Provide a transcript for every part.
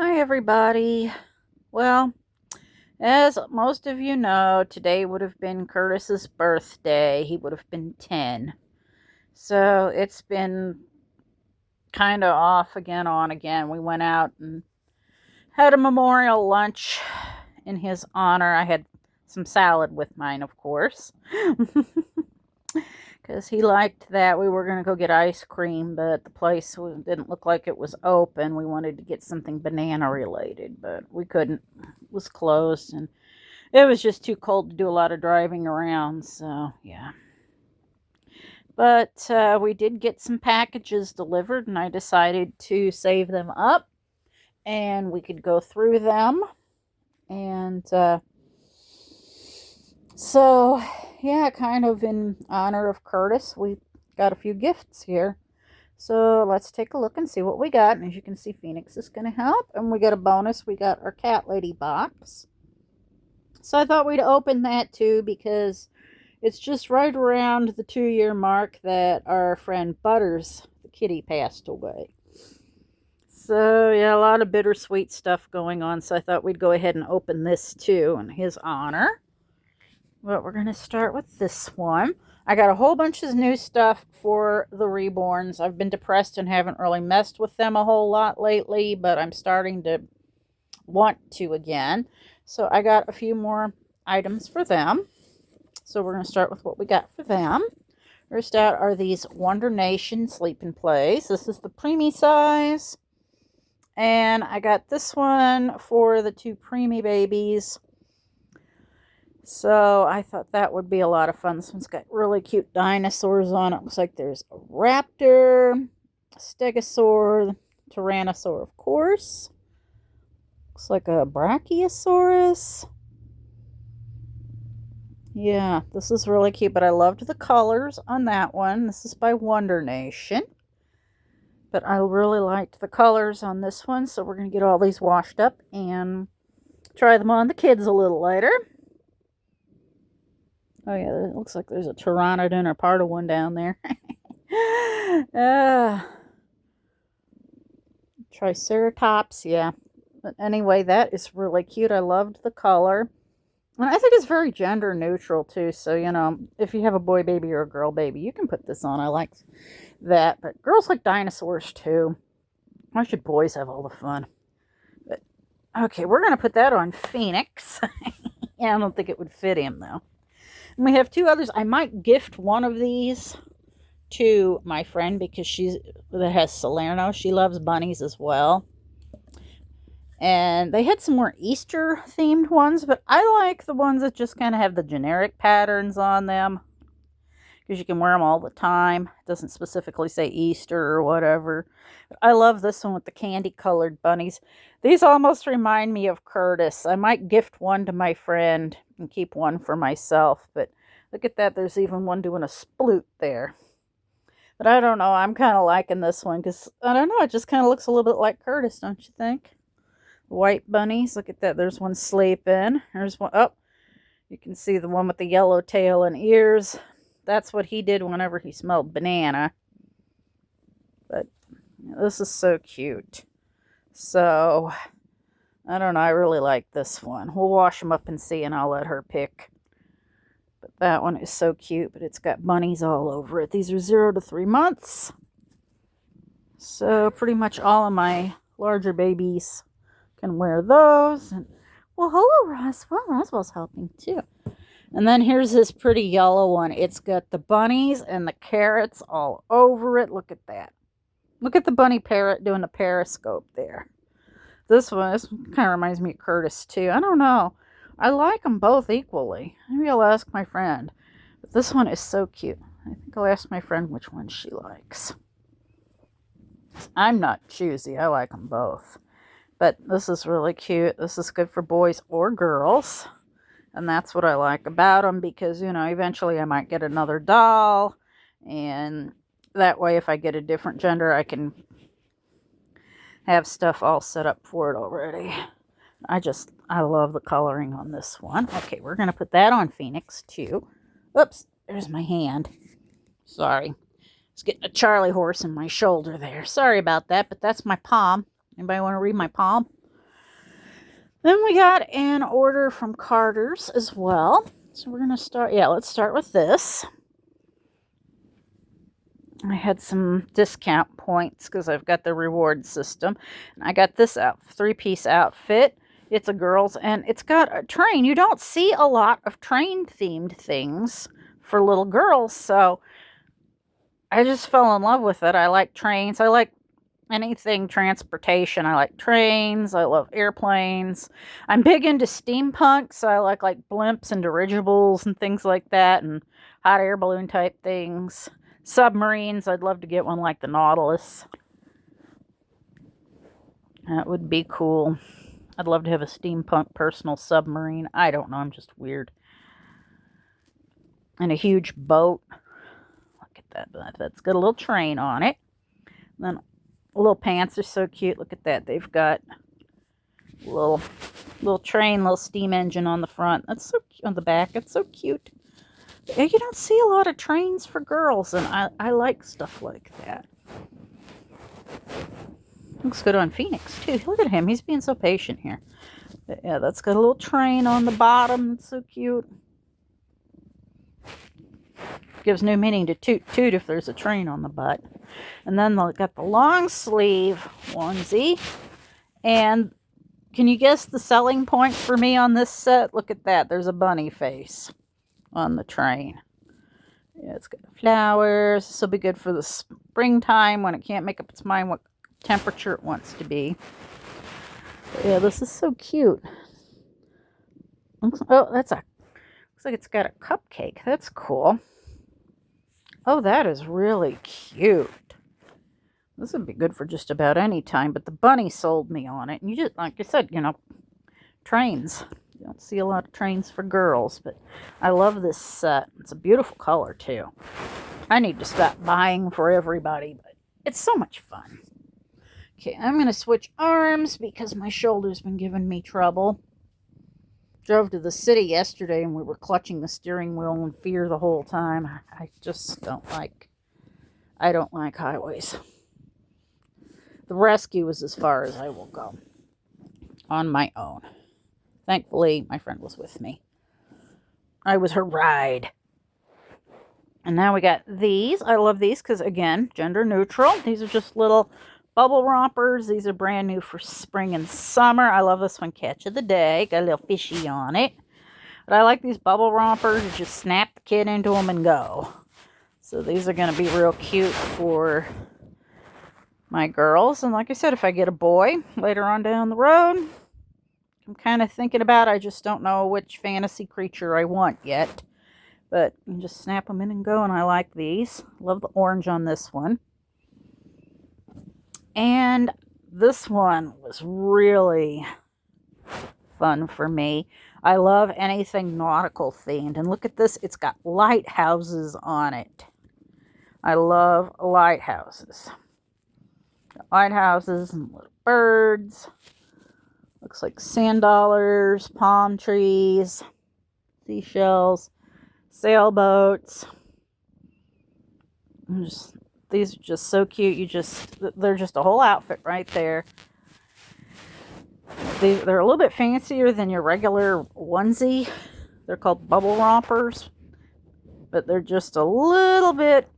Hi, everybody. Well, as most of you know, today would have been Curtis's birthday. He would have been 10. So it's been kind of off again, on again. We went out and had a memorial lunch in his honor. I had some salad with mine, of course, because he liked that. We were going to go get ice cream, but the place didn't look like it was open. We wanted to get something banana related, but we couldn't. It was closed, and it was just too cold to do a lot of driving around, so yeah. But we did get some packages delivered, and I decided to save them up, and we could go through them. And so, yeah, kind of in honor of Curtis, we got a few gifts here. So let's take a look and see what we got. And as you can see, Phoenix is going to help. And we got a bonus. We got our Cat Lady box. So I thought we'd open that too, because it's just right around the 2-year mark that our friend Butters, the kitty, passed away. So, yeah, a lot of bittersweet stuff going on. So I thought we'd go ahead and open this too in his honor. But we're going to start with this one. I got a whole bunch of new stuff for the reborns. I've been depressed and haven't really messed with them a whole lot lately, but I'm starting to want to again. So I got a few more items for them. So we're going to start with what we got for them. First out are these Wonder Nation Sleep and Plays. This is the preemie size. And I got this one for the 2 preemie babies. So I thought that would be a lot of fun. This one's got really cute dinosaurs on it. Looks like there's a raptor, a stegosaur, tyrannosaur, of course. Looks like a brachiosaurus. Yeah, this is really cute, but I loved the colors on that one. This is by Wonder Nation. But I really liked the colors on this one, so we're going to get all these washed up and try them on the kids a little later. Oh, yeah, it looks like there's a pteranodon or part of one down there. Triceratops, yeah. But anyway, that is really cute. I loved the color. And I think it's very gender neutral, too. So, if you have a boy baby or a girl baby, you can put this on. I like that. But girls like dinosaurs, too. Why should boys have all the fun? But, okay, we're going to put that on Phoenix. Yeah, I don't think it would fit him, though. And we have 2 others. I might gift one of these to my friend because that has Salerno. She loves bunnies as well. And they had some more Easter themed ones, but I like the ones that just kind of have the generic patterns on them, because you can wear them all the time. It doesn't specifically say Easter or whatever. But I love this one with the candy colored bunnies. These almost remind me of Curtis. I might gift one to my friend and keep one for myself, but look at that. There's even one doing a sploot there. But I don't know. I'm kind of liking this one because, I don't know, it just kind of looks a little bit like Curtis, don't you think? White bunnies. Look at that. There's one sleeping. There's one. Oh, you can see the one with the yellow tail and ears. That's what he did whenever he smelled banana. But this is so cute. So, I don't know. I really like this one. We'll wash them up and see, and I'll let her pick. But that one is so cute, but it's got bunnies all over it. These are 0 to 3 months. So, pretty much all of my larger babies can wear those. And, well, hello, Roswell. Roswell's helping too. And then here's this pretty yellow one. It's got the bunnies and the carrots all over it. Look at that. Look at the bunny parrot doing the periscope there. This kind of reminds me of Curtis too. I don't know. I like them both equally. Maybe I'll ask my friend. But this one is so cute. I think I'll ask my friend which one she likes. I'm not choosy. I like them both. But this is really cute. This is good for boys or girls. And that's what I like about them because, eventually I might get another doll. And that way, if I get a different gender, I can have stuff all set up for it already. I love the coloring on this one. Okay, we're going to put that on Phoenix too. Oops, there's my hand. Sorry. I was getting a Charlie horse in my shoulder there. Sorry about that, but that's my palm. Anybody want to read my palm? Then we got an order from Carter's as well. So we're going to start, let's start with this. I had some discount points because I've got the reward system. And I got this 3-piece outfit. It's a girl's, and it's got a train. You don't see a lot of train-themed things for little girls, so I just fell in love with it. I like trains. I like anything transportation. I like trains. I love airplanes. I'm big into steampunk, so I like blimps and dirigibles and things like that, and hot air balloon type things. Submarines. I'd love to get one like the Nautilus. That would be cool. I'd love to have a steampunk personal submarine. I don't know. I'm just weird. And a huge boat. Look at that. That's got a little train on it. And then little pants are so cute. Look at that. They've got little train, little steam engine on the front. That's so cute. On the back. It's so cute. You don't see a lot of trains for girls, and I like stuff like that. Looks good on Phoenix, too. Look at him. He's being so patient here. But yeah, that's got a little train on the bottom. It's so cute. Gives new meaning to toot toot if there's a train on the butt. And then they got the long sleeve onesie. And can you guess the selling point for me on this set? Look at that. There's a bunny face on the train. Yeah, it's got flowers. This will be good for the springtime when it can't make up its mind what temperature it wants to be. But yeah, this is so cute. Looks like it's got a cupcake. That's cool. Oh, that is really cute. This would be good for just about any time, but the bunny sold me on it. And you just, like I said, trains. You don't see a lot of trains for girls, but I love this set. It's a beautiful color, too. I need to stop buying for everybody, but it's so much fun. Okay, I'm going to switch arms because my shoulder's been giving me trouble. Drove to the city yesterday and we were clutching the steering wheel in fear the whole time. I just don't like highways. The rescue is as far as I will go on my own. Thankfully, my friend was with me. I was her ride. And now we got these. I love these because, again, gender neutral. These are just little bubble rompers. These are brand new for spring and summer. I love this one, Catch of the Day. Got a little fishy on it. But I like these bubble rompers. You just snap the kid into them and go. So these are going to be real cute for my girls. And like I said, if I get a boy later on down the road, I'm kind of thinking about it. I just don't know which fantasy creature I want yet. But you can just snap them in and go, and I like these. Love the orange on this one. And this one was really fun for me. I love anything nautical themed. And look at this. It's got lighthouses on it. I love lighthouses. Lighthouses and little birds. Looks like sand dollars, palm trees, seashells, sailboats. These are just so cute. They're just a whole outfit right there. They're a little bit fancier than your regular onesie. They're called bubble rompers, but they're just a little bit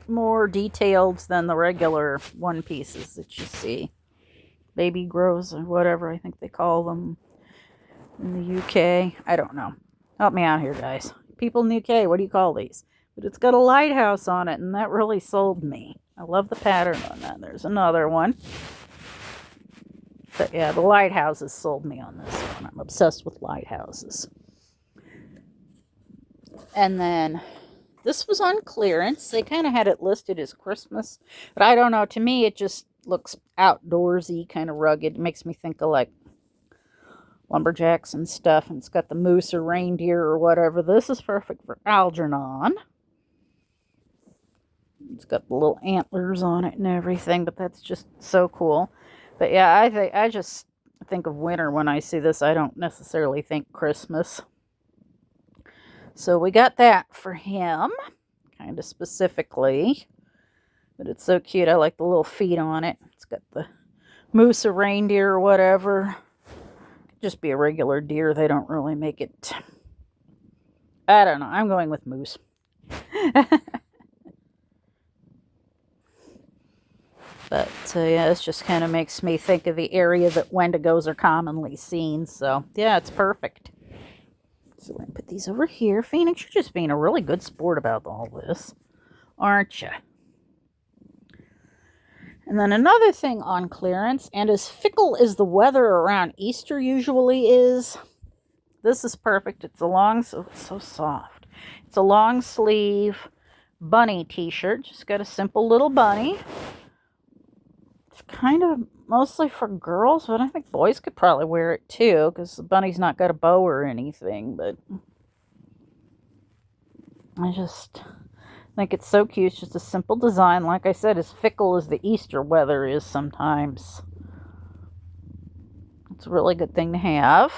more detailed than the regular one pieces that you see. Baby grows or whatever I think they call them in the UK. I don't know. Help me out here, guys. People in the UK, what do you call these? But it's got a lighthouse on it, and that really sold me. I love the pattern on that. There's another one. But yeah, the lighthouses sold me on this one. I'm obsessed with lighthouses. And then this was on clearance. They kind of had it listed as Christmas. But I don't know. To me, it just looks outdoorsy, kind of rugged. It makes me think of like lumberjacks and stuff. And it's got the moose or reindeer or whatever. This is perfect for Algernon. It's got the little antlers on it and everything. But that's just so cool. But yeah, I just think of winter when I see this. I don't necessarily think Christmas. So we got that for him, kind of specifically. But it's so cute. I like the little feet on it. It's got the moose or reindeer or whatever. just be a regular deer. They don't really make it. I don't know. I'm going with moose. But yeah, this just kind of makes me think of the area that Wendigos are commonly seen. So yeah, it's perfect. So we're going to put these over here. Phoenix, you're just being a really good sport about all this, aren't you? And then another thing on clearance, and as fickle as the weather around Easter usually is, this is perfect. It's a long, so soft. It's a long sleeve bunny t-shirt. Just got a simple little bunny. It's kind of mostly for girls, but I think boys could probably wear it too, because the bunny's not got a bow or anything, but I just think it's so cute. It's just a simple design. Like I said, as fickle as the Easter weather is sometimes. It's a really good thing to have.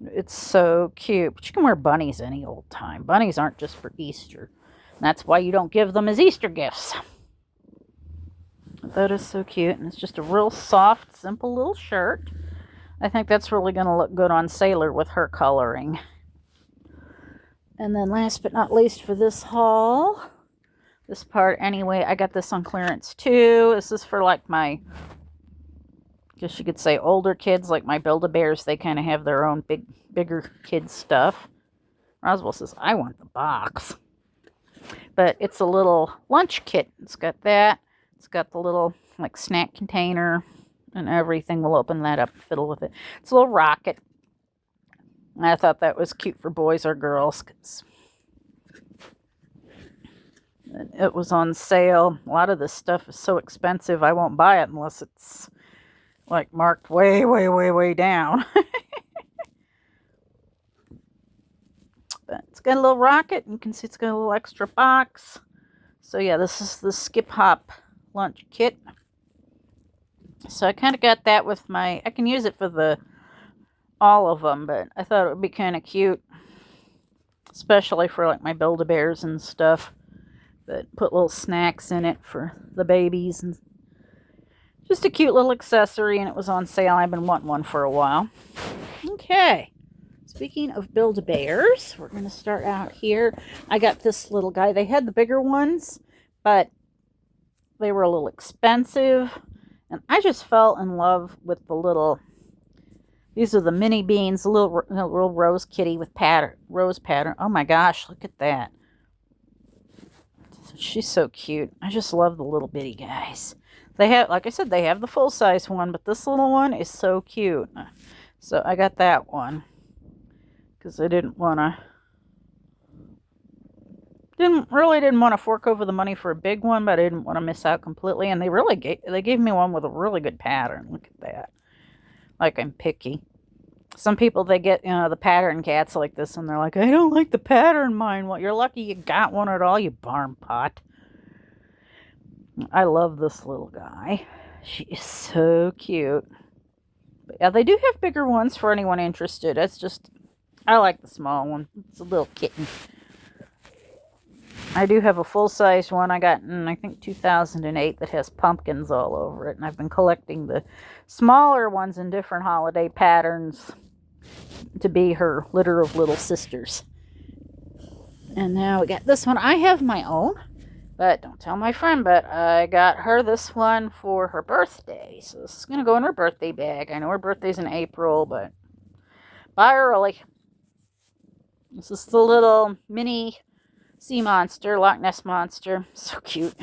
It's so cute. But you can wear bunnies any old time. Bunnies aren't just for Easter. And that's why you don't give them as Easter gifts. That is so cute. And it's just a real soft, simple little shirt. I think that's really going to look good on Sailor with her coloring. And then last but not least for this haul, this part anyway, I got this on clearance too. This is for like my, I guess you could say older kids, like my Build-A-Bears. They kind of have their own bigger kid stuff. Roswell says, I want the box. But it's a little lunch kit. It's got that. It's got the little like snack container and everything. We'll open that up and fiddle with it. It's a little rocket. And I thought that was cute for boys or girls, because it was on sale. A lot of this stuff is so expensive, I won't buy it unless it's like marked way, way, way, way down. But it's got a little rocket. You can see it's got a little extra box. So yeah, this is the Skip Hop lunch kit. So I kind of got that with my, I can use it for all of them, but I thought it would be kind of cute, especially for like my Build-A-Bears and stuff, but put little snacks in it for the babies, and just a cute little accessory, and it was on sale. I've been wanting one for a while. Okay, speaking of Build-A-Bears, we're going to start out here. I got this little guy. They had the bigger ones, but they were a little expensive, and I just fell in love with the little, these are the mini beans, a little rose kitty with rose pattern. Oh my gosh, look at that. She's so cute. I just love the little bitty guys. They have, like I said, they have the full-size one, but this little one is so cute. So I got that one because I didn't want to fork over the money for a big one, but I didn't want to miss out completely. And they gave me one with a really good pattern. Look at that. Like I'm picky. Some people, they get, the pattern cats like this, and they're like, I don't like the pattern mine. Well, you're lucky you got one at all, you barn pot. I love this little guy. She is so cute. But yeah, they do have bigger ones for anyone interested. It's just, I like the small one. It's a little kitten. I do have a full-size one I got in, I think, 2008 that has pumpkins all over it. And I've been collecting the smaller ones in different holiday patterns to be her litter of little sisters. And now we got this one. I have my own, but don't tell my friend, but I got her this one for her birthday. So this is going to go in her birthday bag. I know her birthday's in April, but buy early. This is the little mini sea monster, Loch Ness monster. So cute.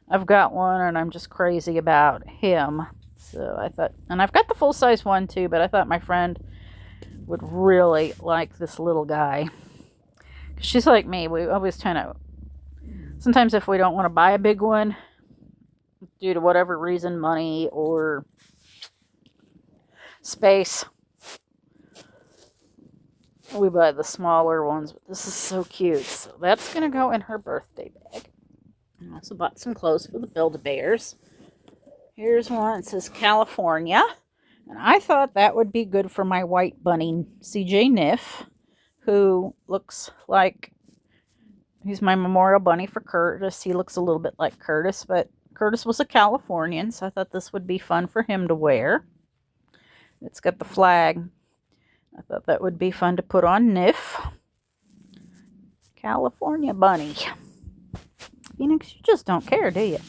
I've got one and I'm just crazy about him. So I thought, and I've got the full-size one too, but I thought my friend would really like this little guy. She's like me. We always sometimes if we don't want to buy a big one, due to whatever reason, money or space, we buy the smaller ones. But this is so cute. So that's going to go in her birthday bag. I also bought some clothes for the Build-A-Bears. Here's one that says California. And I thought that would be good for my white bunny, CJ Niff, who looks like, he's my memorial bunny for Curtis. He looks a little bit like Curtis, but Curtis was a Californian, so I thought this would be fun for him to wear. It's got the flag. I thought that would be fun to put on Nif. California bunny. Phoenix, you just don't care, do you?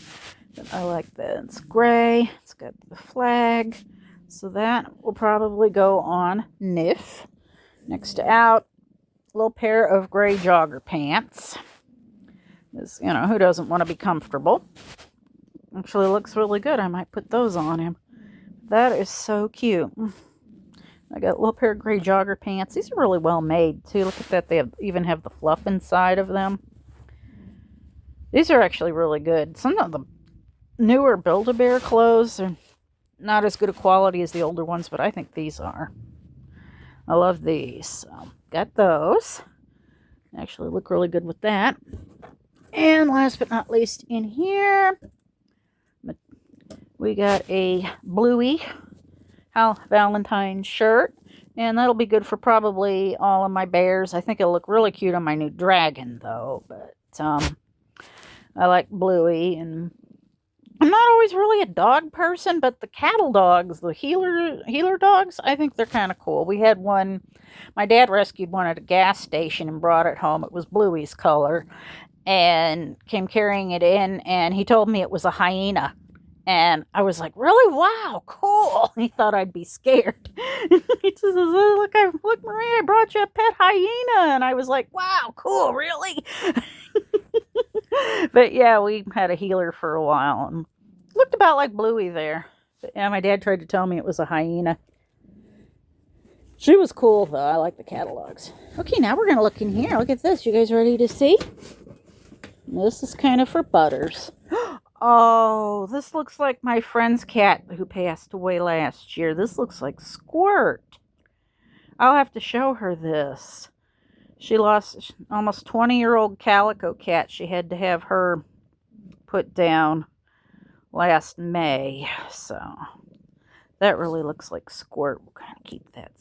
But I like that. It's gray. It's got the flag. So that will probably go on Nif. Next to Out, a little pair of gray jogger pants. Because, you know, who doesn't want to be comfortable? Actually looks really good. I might put those on him. That is so cute. I got a little pair of gray jogger pants. These are really well made too. Look at that. They even have the fluff inside of them. These are actually really good. Some of the newer Build-A-Bear clothes are not as good a quality as the older ones, but I think these are. I love these. So, got those. Actually look really good with that. And last but not least in here, we got a Bluey Hal Valentine shirt. And that'll be good for probably all of my bears. I think it'll look really cute on my new dragon, though. But I like Bluey. And I'm not always really a dog person, but the cattle dogs, the healer dogs, I think they're kind of cool. We had one. My dad rescued one at a gas station and brought it home. It was Bluey's color. And came carrying it in, and he told me it was a hyena. And I was like, really? Wow, cool. He thought I'd be scared. He says, look, Marie, I brought you a pet hyena. And I was like, wow, cool, really? But yeah, we had a healer for a while. And looked about like Bluey there. But yeah, my dad tried to tell me it was a hyena. She was cool, though. I like the catalogs. Okay, now we're going to look in here. Look at this. You guys ready to see? This is kind of for Butters. Oh, this looks like my friend's cat who passed away last year. This looks like Squirt. I'll have to show her this. She lost almost 20-year-old calico cat. She had to have her put down last May. So that really looks like Squirt. We'll kind of keep that.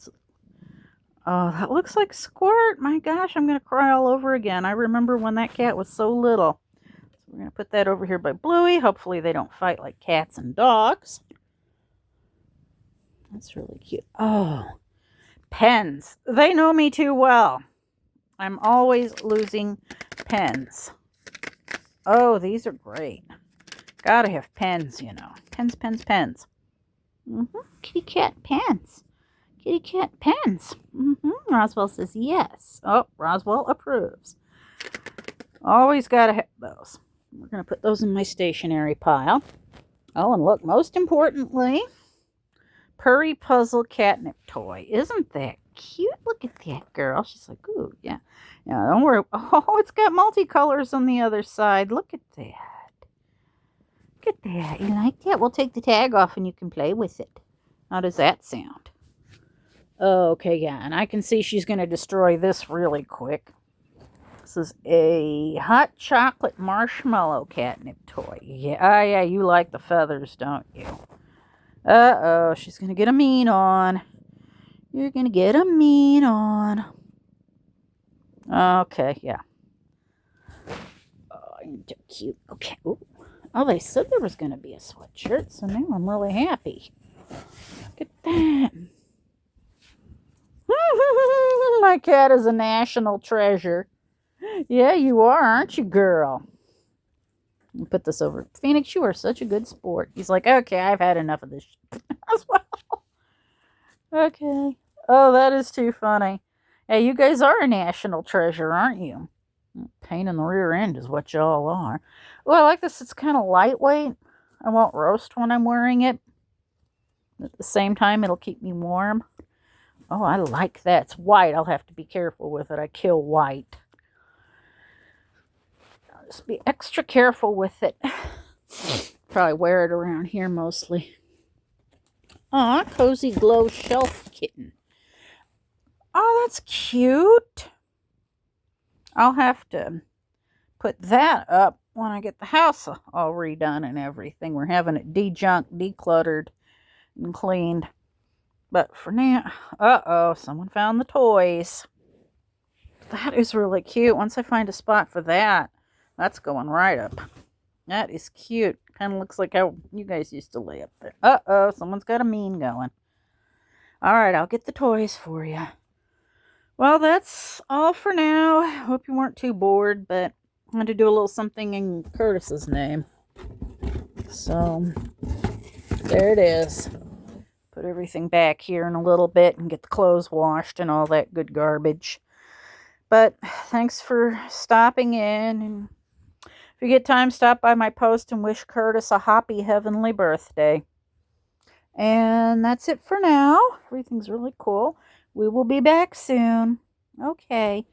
Oh, that looks like Squirt. My gosh, I'm going to cry all over again. I remember when that cat was so little. We're going to put that over here by Bluey. Hopefully they don't fight like cats and dogs. That's really cute. Oh, pens. They know me too well. I'm always losing pens. Oh, these are great. Gotta have pens, you know. Pens, pens, pens. Kitty cat pens. Kitty cat pens. Roswell says yes. Oh, Roswell approves. Always gotta have those. We're going to put those in my stationery pile. Oh, and look, most importantly, Purry Puzzle Catnip Toy. Isn't that cute? Look at that girl. She's like, ooh, yeah. Yeah, don't worry. Oh, it's got multicolors on the other side. Look at that. Look at that. You like that? We'll take the tag off and you can play with it. How does that sound? Okay, yeah, and I can see she's going to destroy this really quick. This is a hot chocolate marshmallow catnip toy. Yeah, yeah, you like the feathers, don't you? Uh-oh, she's going to get a mean on. You're going to get a mean on. Okay, yeah. Oh, you're so cute. Okay. Ooh. Oh, they said there was going to be a sweatshirt, so now I'm really happy. Look at that. My cat is a national treasure. Yeah, you are, aren't you, girl? I'll put this over. Phoenix, you are such a good sport. He's like, okay, I've had enough of this as well. Okay. Oh, that is too funny. Hey, you guys are a national treasure, aren't you? Pain in the rear end is what y'all are. Oh, I like this. It's kind of lightweight. I won't roast when I'm wearing it. At the same time, it'll keep me warm. Oh, I like that. It's white. I'll have to be careful with it. I kill white. I'll just be extra careful with it. Probably wear it around here mostly. Aw, Cozy Glow Shelf Kitten. Oh, that's cute. I'll have to put that up when I get the house all redone and everything. We're having it dejunked, decluttered, and cleaned. But for now, uh-oh, someone found the toys. That is really cute. Once I find a spot for that, that's going right up. That is cute. Kind of looks like how you guys used to lay up there. Uh-oh, someone's got a mean going. All right, I'll get the toys for you. Well, that's all for now. Hope you weren't too bored, but I had to do a little something in Curtis's name. So, there it is. Put everything back here in a little bit and get the clothes washed and all that good garbage. But thanks for stopping in. And if you get time, stop by my post and wish Curtis a happy heavenly birthday. And that's it for now. Everything's really cool. We will be back soon. Okay.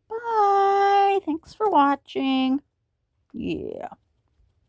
Bye. Thanks for watching. Yeah.